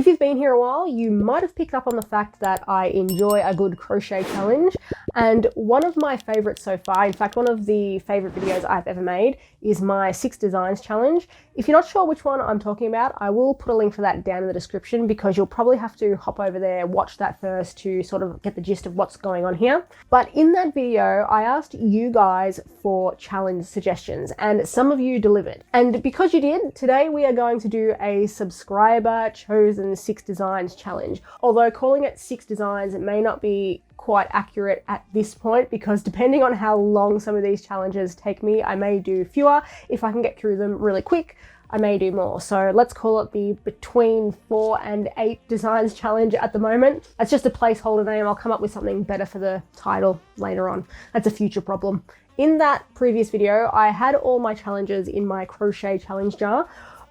If you've been here a while, you might have picked up on the fact that I enjoy a good crochet challenge, and one of my favorites so far, in fact one of the favorite videos I've ever made, is my 6 designs challenge. If you're not sure which one I'm talking about, I will put a link for that down in the description, because you'll probably have to hop over there, watch that first to sort of get the gist of what's going on here. But in that video, I asked you guys for challenge suggestions, and some of you delivered. And because you did, today we are going to do a subscriber chosen 6 designs challenge. Although calling it 6 designs, it may not be quite accurate at this point, because depending on how long some of these challenges take me, I may do fewer. If I can get through them really quick, I may do more. So let's call it the between 4 and 8 designs challenge at the moment. That's just a placeholder name. I'll come up with something better for the title later on. That's a future problem. In that previous video, I had all my challenges in my crochet challenge jar,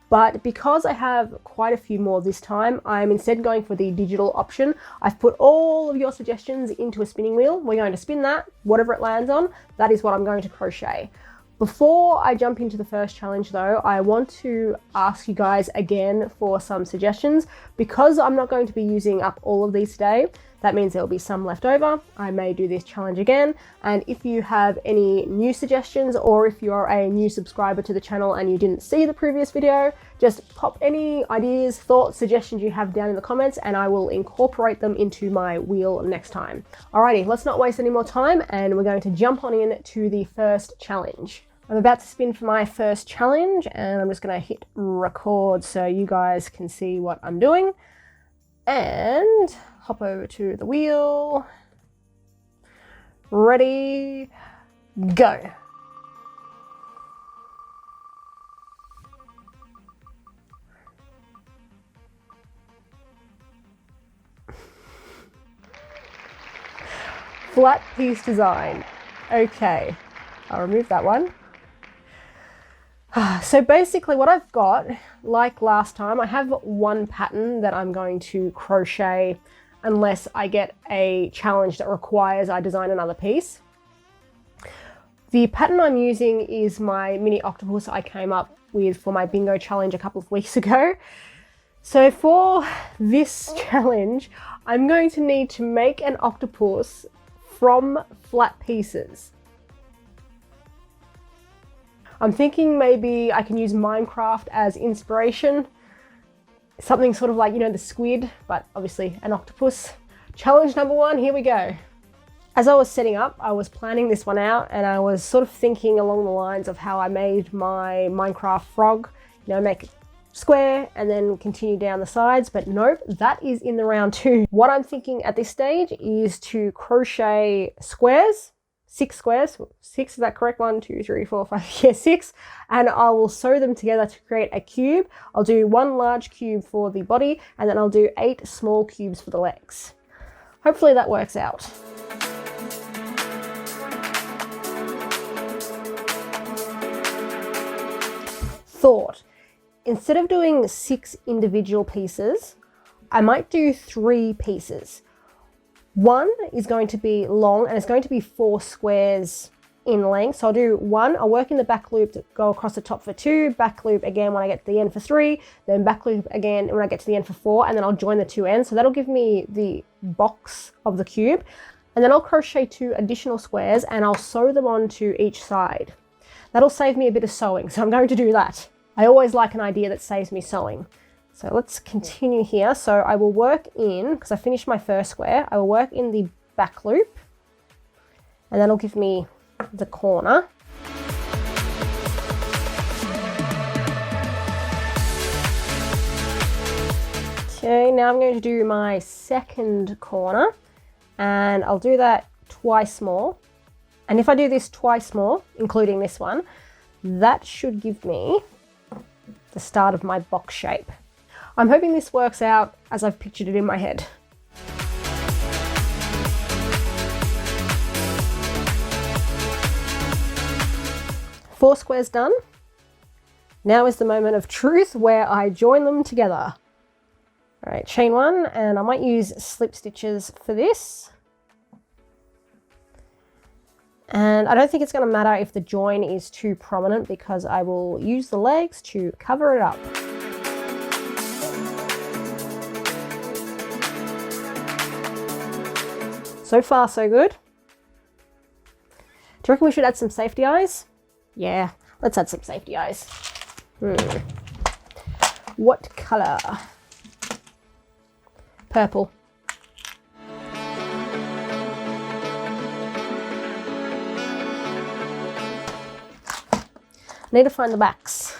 but because I have quite a few more this time, I'm instead going for the digital option. I've put all of your suggestions into a spinning wheel. We're going to spin that, whatever it lands on, that is what I'm going to crochet. Before I jump into the first challenge though, I want to ask you guys again for some suggestions. Because I'm not going to be using up all of these today, that means there'll be some left over. I may do this challenge again. And if you have any new suggestions, or if you're a new subscriber to the channel and you didn't see the previous video, just pop any ideas, thoughts, suggestions you have down in the comments, and I will incorporate them into my wheel next time. Alrighty, let's not waste any more time, and we're going to jump on in to the first challenge. I'm about to spin for my first challenge, and I'm just going to hit record so you guys can see what I'm doing. And hop over to the wheel. Ready, go. Flat piece design. Okay, I'll remove that one. So basically what I've got, like last time, I have one pattern that I'm going to crochet unless I get a challenge that requires I design another piece. The pattern I'm using is my mini octopus I came up with for my bingo challenge a couple of weeks ago. So for this challenge, I'm going to need to make an octopus from flat pieces. I'm thinking maybe I can use Minecraft as inspiration. Something sort of like, you know, the squid, but obviously an octopus. Challenge number 1, here we go. As I was setting up, I was planning this one out, and I was sort of thinking along the lines of how I made my Minecraft frog, you know, make it square and then continue down the sides, but nope, that is in the round 2. What I'm thinking at this stage is to crochet squares. 6 squares, 6, is that correct? 1, 2, 3, 4, 5, yeah, 6. And I will sew them together to create a cube. I'll do 1 large cube for the body, and then I'll do 8 small cubes for the legs. Hopefully that works out. Thought, instead of doing 6 individual pieces, I might do 3 pieces. 1 is going to be long, and it's going to be 4 squares in length. So I'll do 1, I'll work in the back loop to go across the top for 2, back loop again when I get to the end for 3, then back loop again when I get to the end for 4, and then I'll join the 2 ends. So that'll give me the box of the cube. And then I'll crochet 2 additional squares, and I'll sew them onto each side. That'll save me a bit of sewing, so I'm going to do that. I always like an idea that saves me sewing. So let's continue here. So I will work in, because I finished my first square, I will work in the back loop, and that'll give me the corner. Okay, now I'm going to do my second corner, and I'll do that twice more. And if I do this twice more, including this one, that should give me the start of my box shape. I'm hoping this works out as I've pictured it in my head. Four squares done. Now is the moment of truth where I join them together. All right, chain 1, and I might use slip stitches for this. And I don't think it's going to matter if the join is too prominent, because I will use the legs to cover it up. So far, so good. Do you reckon we should add some safety eyes? Yeah, let's add some safety eyes. What colour? Purple. I need to find the backs.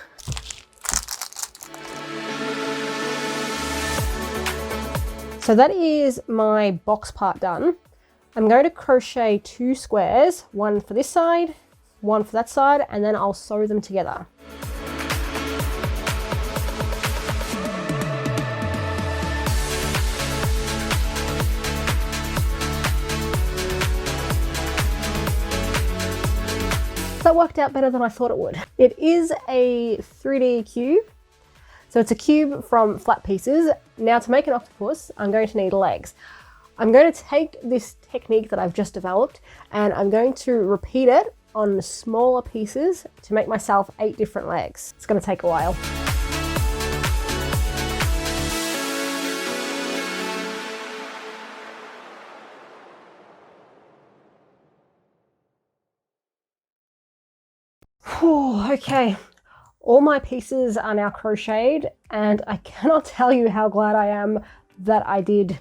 So that is my box part done. I'm going to crochet 2 squares, one for this side, one for that side, and then I'll sew them together. That worked out better than I thought it would. It is a 3D cube. So it's a cube from flat pieces. Now to make an octopus, I'm going to need legs. I'm going to take this technique that I've just developed and I'm going to repeat it on smaller pieces to make myself 8 different legs. It's going to take a while. Whew, okay. All my pieces are now crocheted and I cannot tell you how glad I am that I did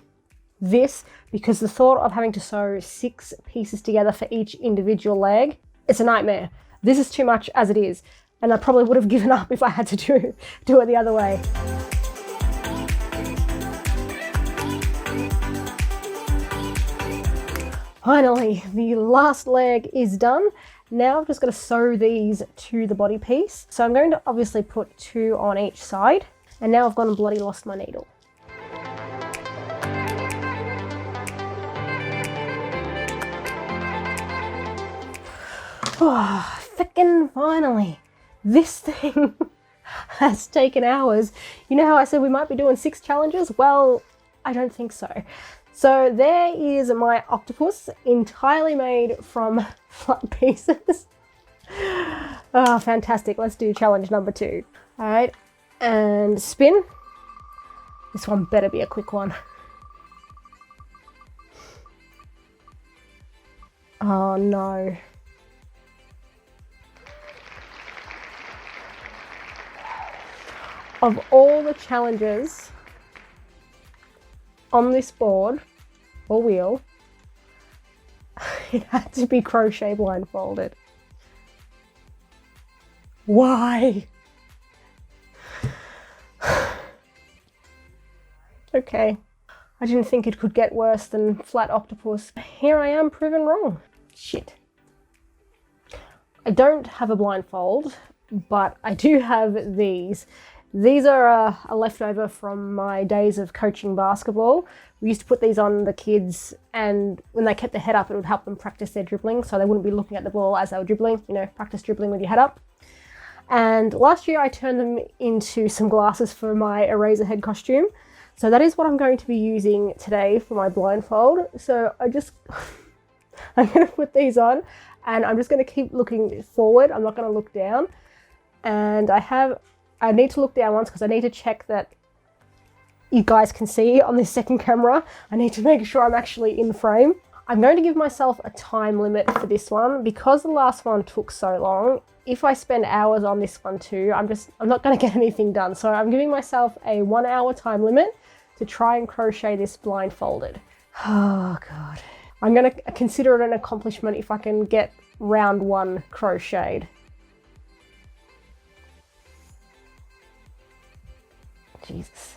this, because the thought of having to sew 6 pieces together for each individual leg, it's a nightmare. This is too much as it is, and I probably would have given up if I had to do it the other way. Finally, the last leg is done. Now I've just got to sew these to the body piece. So I'm going to obviously put 2 on each side. And now I've gone and bloody lost my needle. Oh, frickin' finally. This thing has taken hours. You know how I said we might be doing 6 challenges? Well, I don't think so. So there is my octopus, entirely made from flat pieces. Oh, fantastic. Let's do challenge number 2. All right, and spin. This one better be a quick one. Oh no. Of all the challenges on this board or wheel, it had to be crochet blindfolded. Why? Okay, I didn't think it could get worse than flat octopus. Here I am proven wrong. Shit. I don't have a blindfold, but I do have these. These are a leftover from my days of coaching basketball. We used to put these on the kids, and when they kept their head up, it would help them practice their dribbling, so they wouldn't be looking at the ball as they were dribbling. You know, practice dribbling with your head up. And last year I turned them into some glasses for my eraser head costume. So that is what I'm going to be using today for my blindfold. So I'm going to put these on and I'm just going to keep looking forward. I'm not going to look down. And I need to look down once because I need to check that you guys can see on this second camera. I need to make sure I'm actually in frame. I'm going to give myself a time limit for this one because the last one took so long. If I spend hours on this one too, I'm not going to get anything done. So I'm giving myself a 1 hour time limit to try and crochet this blindfolded. Oh God. I'm going to consider it an accomplishment if I can get round 1 crocheted. Jesus.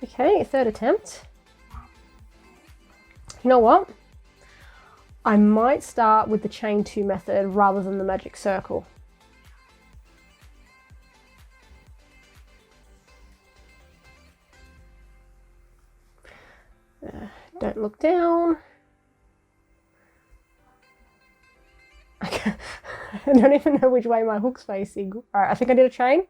Okay, 3rd attempt. You know what? I might start with the chain 2 method rather than the magic circle. Don't look down. I don't even know which way my hook's facing. All right, I think I did a chain.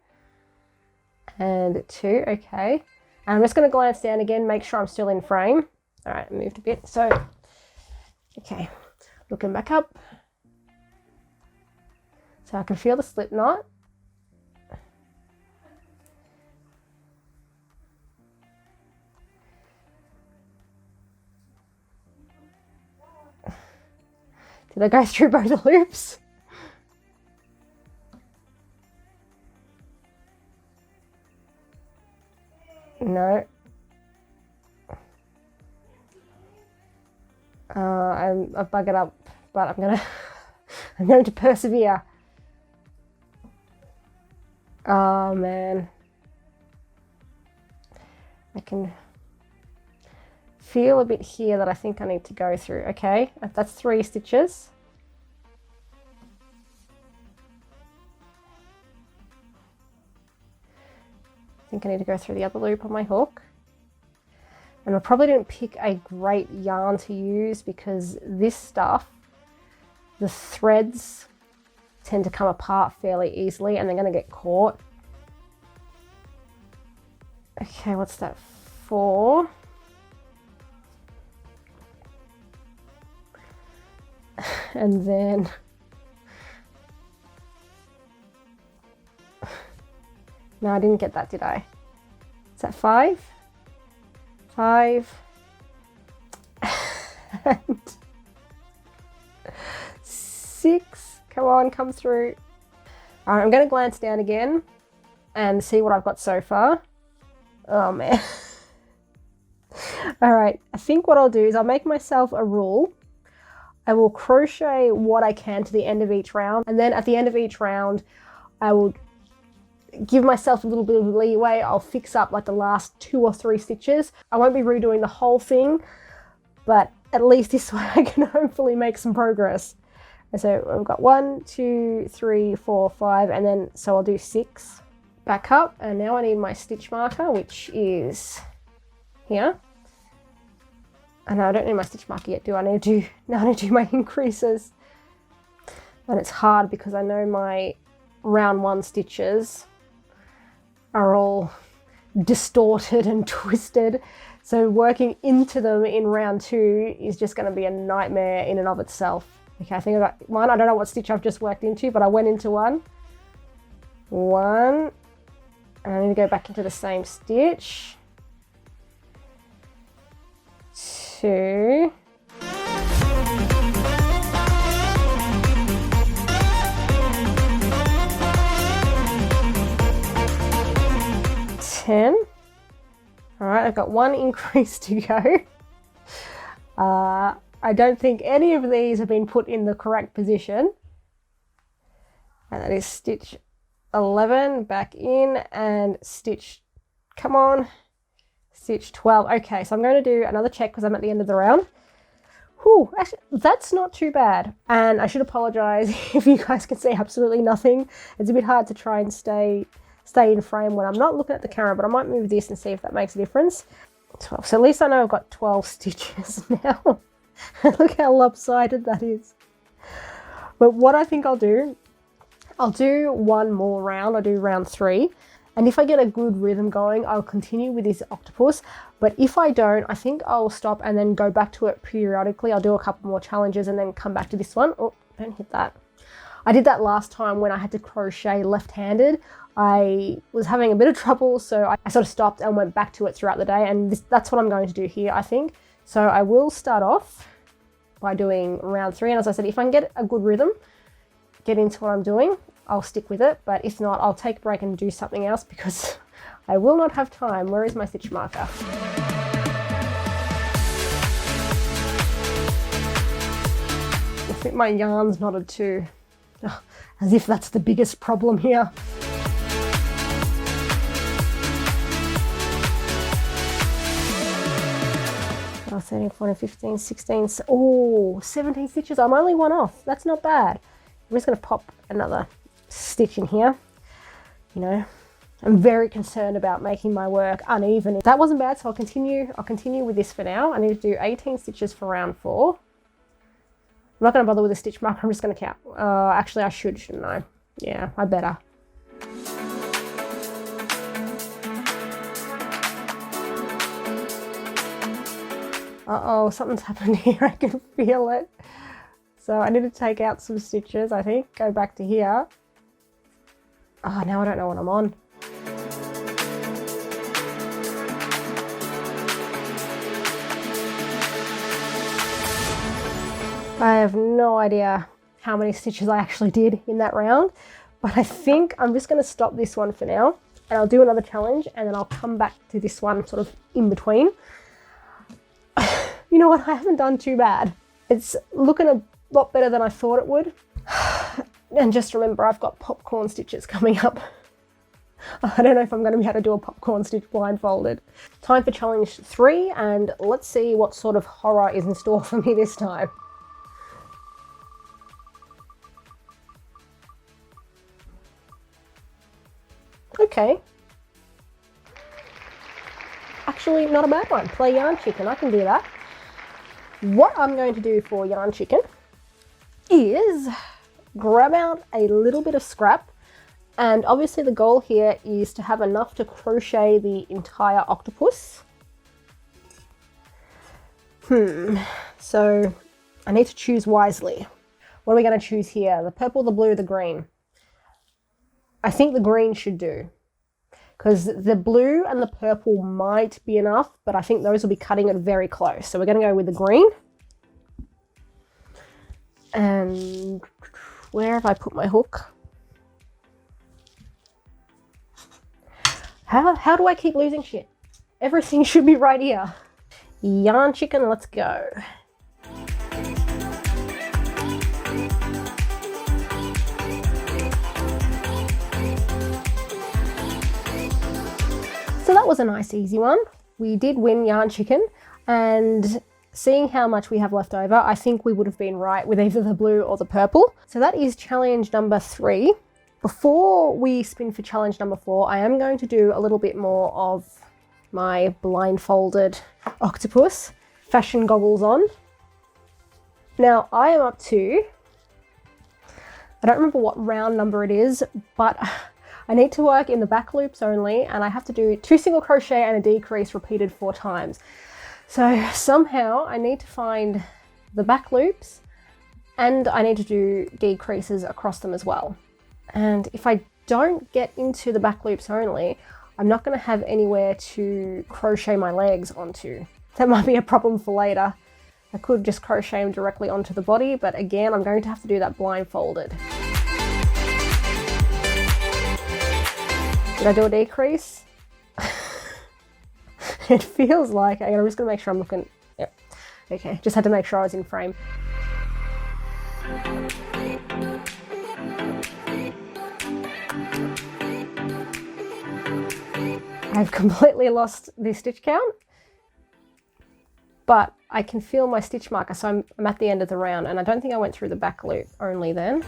And 2, okay. And I'm just going to glance down again, make sure I'm still in frame. All right, I moved a bit. So, okay, looking back up. So I can feel the slip knot. Did I go through both loops? No. I've buggered up, but I'm going to persevere. Oh man. I can feel a bit here that I think I need to go through. Okay, that's 3 stitches. I think I need to go through the other loop on my hook. And I probably didn't pick a great yarn to use because this stuff, the threads tend to come apart fairly easily and they're going to get caught. Okay, what's that for? And then no, I didn't get that, did I? Is that 5? 5 and 6. Come on, come through. All right, I'm going to glance down again and see what I've got so far. Oh man. All right, I think what I'll do is I'll make myself a rule. I will crochet what I can to the end of each round, and then at the end of each round I will give myself a little bit of leeway. I'll fix up like the last 2 or 3 stitches. I won't be redoing the whole thing, but at least this way I can hopefully make some progress. And so I've got 1, 2, 3, 4, 5, and then so I'll do 6. Back up, and now I need my stitch marker, which is here. And I don't need my stitch marker yet, do I? Now I need to do my increases. And it's hard because I know my round 1 stitches are all distorted and twisted. So working into them in round 2 is just going to be a nightmare in and of itself. Okay, I think I got 1. I don't know what stitch I've just worked into, but I went into 1. 1. And I need to go back into the same stitch. 2. 10. All right, I've got 1 increase to go. I don't think any of these have been put in the correct position. And that is stitch 11, back in, and stitch, come on, stitch 12. Okay, so I'm going to do another check because I'm at the end of the round. Whew, actually, that's not too bad. And I should apologize if you guys can see absolutely nothing. It's a bit hard to try and stay in frame when I'm not looking at the camera, but I might move this and see if that makes a difference. 12. So at least I know I've got 12 stitches now. Look how lopsided that is. But what I think I'll do 1 more round. I'll do round 3. And if I get a good rhythm going, I'll continue with this octopus. But if I don't, I think I'll stop and then go back to it periodically. I'll do a couple more challenges and then come back to this one. Oh, don't hit that. I did that last time when I had to crochet left-handed. I was having a bit of trouble, so I sort of stopped and went back to it throughout the day. And that's what I'm going to do here, I think. So I will start off by doing round 3. And as I said, if I can get a good rhythm, get into what I'm doing, I'll stick with it. But if not, I'll take a break and do something else because I will not have time. Where is my stitch marker? I think my yarn's knotted too. Oh, as if that's the biggest problem here. Oh, 13, 14, 15, 16, oh, 17 stitches. I'm only 1 off. That's not bad. I'm just going to pop another stitch in here. You know, I'm very concerned about making my work uneven. That wasn't bad, so I'll continue with this for now. I need to do 18 stitches for round 4. I'm not going to bother with a stitch marker. I'm just going to count. Actually, I shouldn't I? Yeah, I better. Uh-oh, something's happened here. I can feel it. So I need to take out some stitches, I think. Go back to here. Oh, now I don't know what I'm on. I have no idea how many stitches I actually did in that round, but I think I'm just going to stop this one for now, and I'll do another challenge, and then I'll come back to this one sort of in between. You know what, I haven't done too bad. It's looking a lot better than I thought it would. And just remember, I've got popcorn stitches coming up. I don't know if I'm going to be able to do a popcorn stitch blindfolded. Time for challenge 3, and let's see what sort of horror is in store for me this time. Okay. Actually, not a bad one. Play yarn chicken, I can do that. What I'm going to do for yarn chicken is grab out a little bit of scrap, and obviously the goal here is to have enough to crochet the entire octopus. So I need to choose wisely. What are we going to choose here? The purple, the blue, the green? I think the green should do, because the blue and the purple might be enough, but I think those will be cutting it very close. So we're going to go with the green. And where have I put my hook? How do I keep losing shit? Everything should be right here. Yarn chicken, let's go. So that was a nice easy one. We did win yarn chicken, and seeing how much we have left over, I think we would have been right with either the blue or the purple. So that is challenge number 3. Before we spin for challenge number 4, I am going to do a little bit more of my blindfolded octopus. Fashion goggles on. Now I am up to, I don't remember what round number it is, but I need to work in the back loops only, and I have to do 2 single crochet and a decrease repeated 4 times. So somehow I need to find the back loops, and I need to do decreases across them as well. And if I don't get into the back loops only, I'm not going to have anywhere to crochet my legs onto. That might be a problem for later. I could just crochet them directly onto the body, but again, I'm going to have to do that blindfolded. Did I do a decrease? It feels like, I'm just going to make sure I'm looking, yep. Okay, just had to make sure I was in frame. I've completely lost the stitch count, but I can feel my stitch marker, so I'm at the end of the round, and I don't think I went through the back loop only then.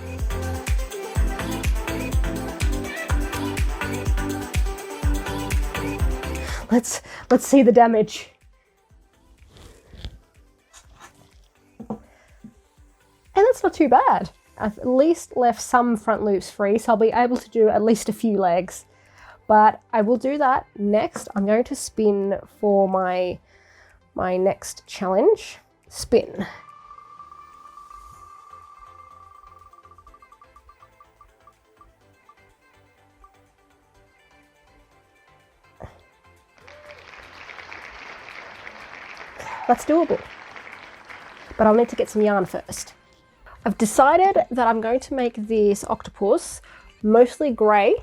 Let's see the damage. And that's not too bad. I've at least left some front loops free, so I'll be able to do at least a few legs. But I will do that next. I'm going to spin for my next challenge. Spin. That's doable, but I'll need to get some yarn first. I've decided that I'm going to make this octopus mostly grey,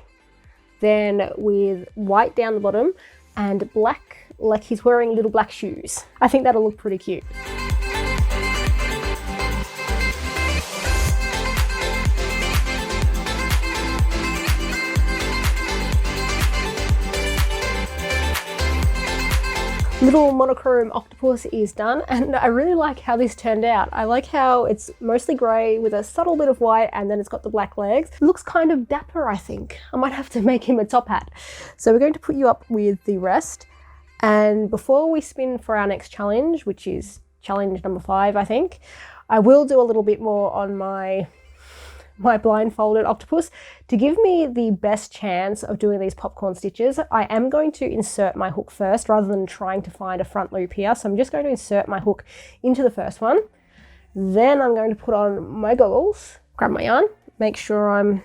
then with white down the bottom and black, like he's wearing little black shoes. I think that'll look pretty cute. Little monochrome octopus is done, and I really like how this turned out. I like how it's mostly grey with a subtle bit of white, and then it's got the black legs. It looks kind of dapper, I think. I might have to make him a top hat. So we're going to put you up with the rest, and before we spin for our next challenge, which is challenge number 5, I think, I will do a little bit more on my blindfolded octopus. To give me the best chance of doing these popcorn stitches, I am going to insert my hook first rather than trying to find a front loop here. So I'm just going to insert my hook into the first one. Then I'm going to put on my goggles, grab my yarn, make sure I'm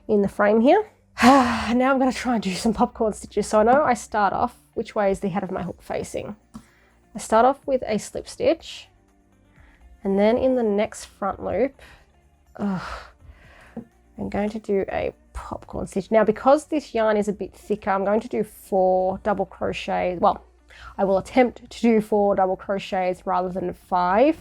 in the frame here. Now I'm going to try and do some popcorn stitches. So I know I start off, which way is the head of my hook facing? I start off with a slip stitch, And then in the next front loop, I'm going to do a popcorn stitch. Now, because this yarn is a bit thicker, I'm going to do 4 double crochets. Well, I will attempt to do 4 double crochets rather than 5.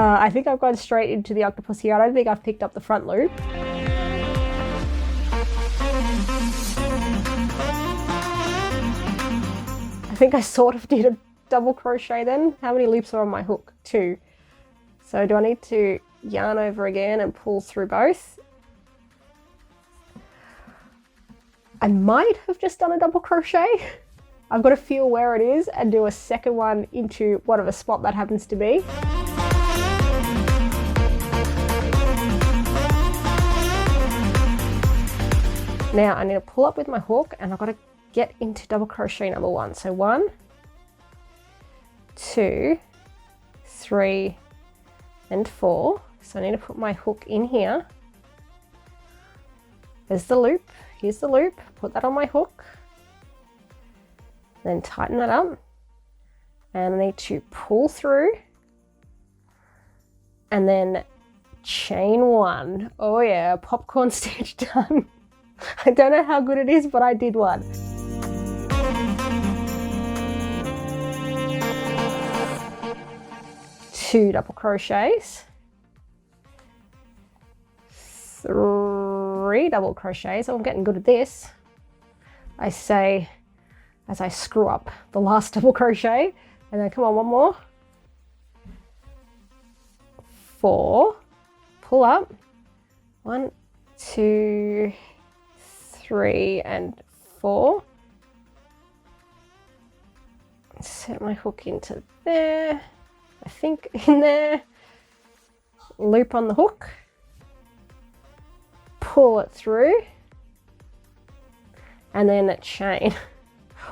I think I've gone straight into the octopus here. I don't think I've picked up the front loop. I think I sort of did a double crochet then. How many loops are on my hook? 2. So do I need to yarn over again and pull through both? I might have just done a double crochet. I've got to feel where it is and do a second one into whatever spot that happens to be. Now I need to pull up with my hook and I've got to get into double crochet number 1. So 1, 2, 3, and 4. So I need to put my hook in here. There's the loop. Here's the loop. Put that on my hook. Then tighten that up. And I need to pull through. And then chain 1. Oh yeah, popcorn stitch done. I don't know how good it is, but I did one. Two double crochets. 3 double crochets. Oh, I'm getting good at this. I say as I screw up the last double crochet. And then come on, one more. 4. Pull up. 1, 2, 3, and 4. Set my hook into there. I think in there. Loop on the hook. Pull it through. And then a chain.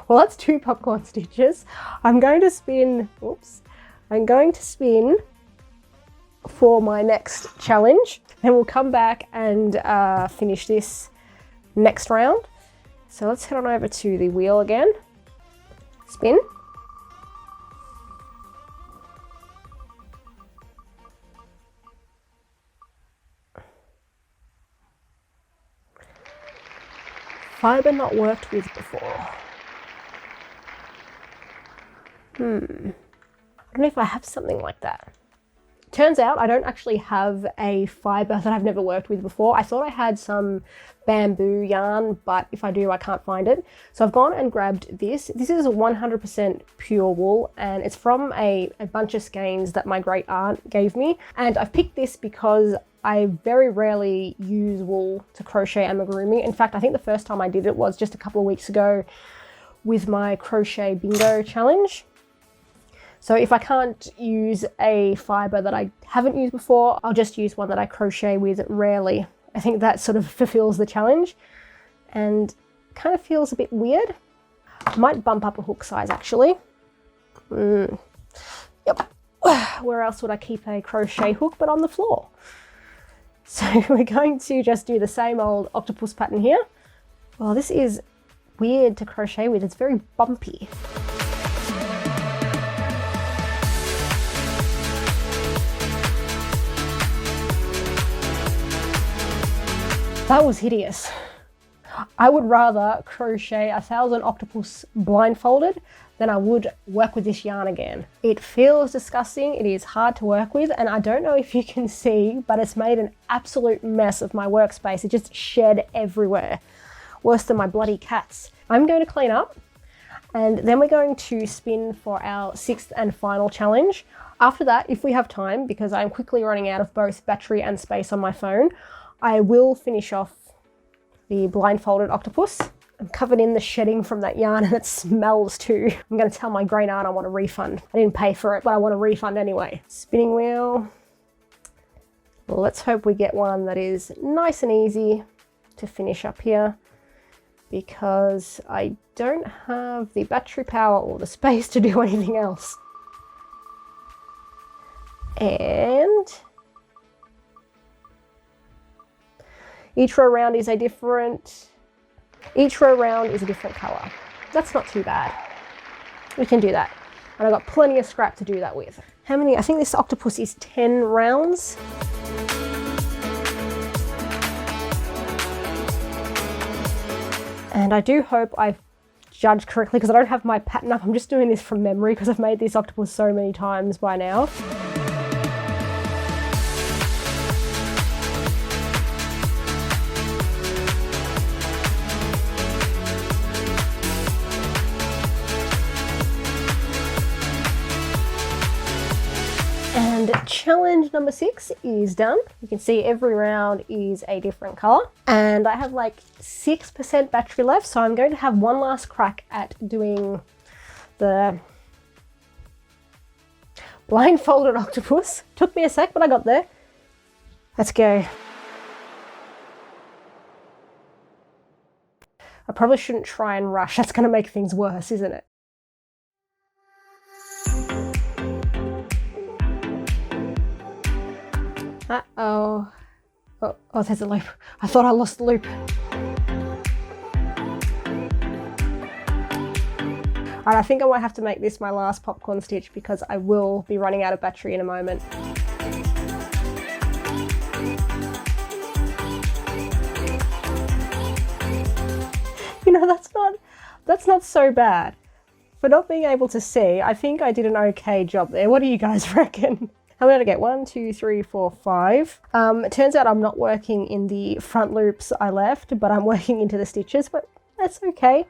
Well, that's 2 popcorn stitches. I'm going to spin, I'm going to spin for my next challenge. Then we'll come back and finish this next round. So let's head on over to the wheel again. Spin. Fibre not worked with before. I don't know if I have something like that. Turns out I don't actually have a fibre that I've never worked with before. I thought I had some bamboo yarn, but if I do, I can't find it. So I've gone and grabbed this. This is 100% pure wool, and it's from a bunch of skeins that my great aunt gave me. And I've picked this because I very rarely use wool to crochet amigurumi. In fact, I think the first time I did it was just a couple of weeks ago with my crochet bingo challenge. So if I can't use a fibre that I haven't used before, I'll just use one that I crochet with rarely. I think that sort of fulfills the challenge and kind of feels a bit weird. I might bump up a hook size actually. Yep. Where else would I keep a crochet hook but on the floor? So we're going to just do the same old octopus pattern here. Well, this is weird to crochet with. It's very bumpy. That was hideous. I would rather crochet 1,000 octopus blindfolded than I would work with this yarn again. It feels disgusting, it is hard to work with, and I don't know if you can see, but it's made an absolute mess of my workspace. It just shed everywhere. Worse than my bloody cats. I'm going to clean up, and then we're going to spin for our 6th and final challenge. After that, if we have time, because I'm quickly running out of both battery and space on my phone, I will finish off the blindfolded octopus. I'm covered in the shedding from that yarn and it smells too. I'm going to tell my great aunt I want a refund. I didn't pay for it, but I want a refund anyway. Spinning wheel. Well, let's hope we get one that is nice and easy to finish up here, because I don't have the battery power or the space to do anything else. And each row round is a different colour. That's not too bad. we can do that. And I've got plenty of scrap to do that with. How many? I think this octopus is 10 rounds. And I do hope I've judged correctly because I don't have my pattern up. I'm just doing this from memory because I've made this octopus so many times by now. And challenge number 6 is done. You can see every round is a different color. And I have like 6% battery left, so I'm going to have one last crack at doing the blindfolded octopus. Took me a sec, but I got there. Let's go. I probably shouldn't try and rush. That's going to make things worse, isn't it? Uh-oh. Oh, there's a loop. I thought I lost the loop. Alright, I think I might have to make this my last popcorn stitch because I will be running out of battery in a moment. You know, that's not so bad. For not being able to see, I think I did an okay job there. What do you guys reckon? How many did I get? 1, 2, 3, 4, 5. It turns out I'm not working in the front loops I left, but I'm working into the stitches, but that's okay.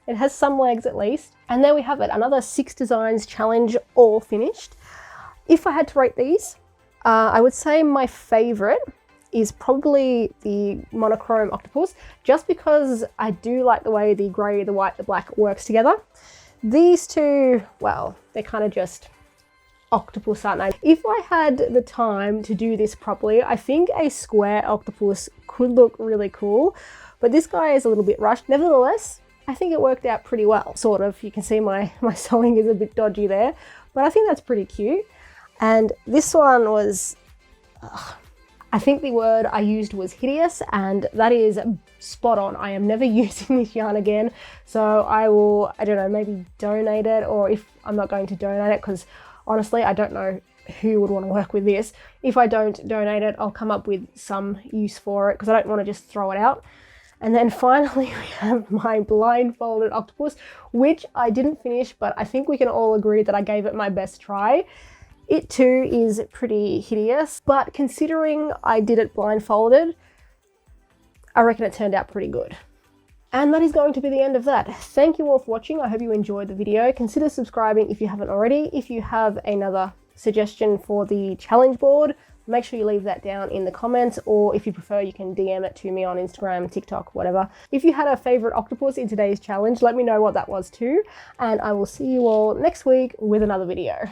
It has some legs at least. And there we have it, another 6 designs challenge all finished. If I had to rate these, I would say my favorite is probably the monochrome octopus, just because I do like the way the gray, the white, the black works together. These two, well, they're kind of just octopus, aren't they? If I had the time to do this properly, I think a square octopus could look really cool, but this guy is a little bit rushed. Nevertheless, I think it worked out pretty well, sort of. You can see my sewing is a bit dodgy there, but I think that's pretty cute. And this one was, I think the word I used was hideous, and that is spot on. I am never using this yarn again, so I will, I don't know, maybe donate it, or if I'm not going to donate it, because honestly, I don't know who would want to work with this. If I don't donate it, I'll come up with some use for it because I don't want to just throw it out. And then finally, we have my blindfolded octopus, which I didn't finish, but I think we can all agree that I gave it my best try. It too is pretty hideous, but considering I did it blindfolded, I reckon it turned out pretty good. And that is going to be the end of that. Thank you all for watching. I hope you enjoyed the video. Consider subscribing if you haven't already. If you have another suggestion for the challenge board, make sure you leave that down in the comments, or if you prefer, you can DM it to me on Instagram, TikTok, whatever. If you had a favorite octopus in today's challenge, let me know what that was too. And I will see you all next week with another video.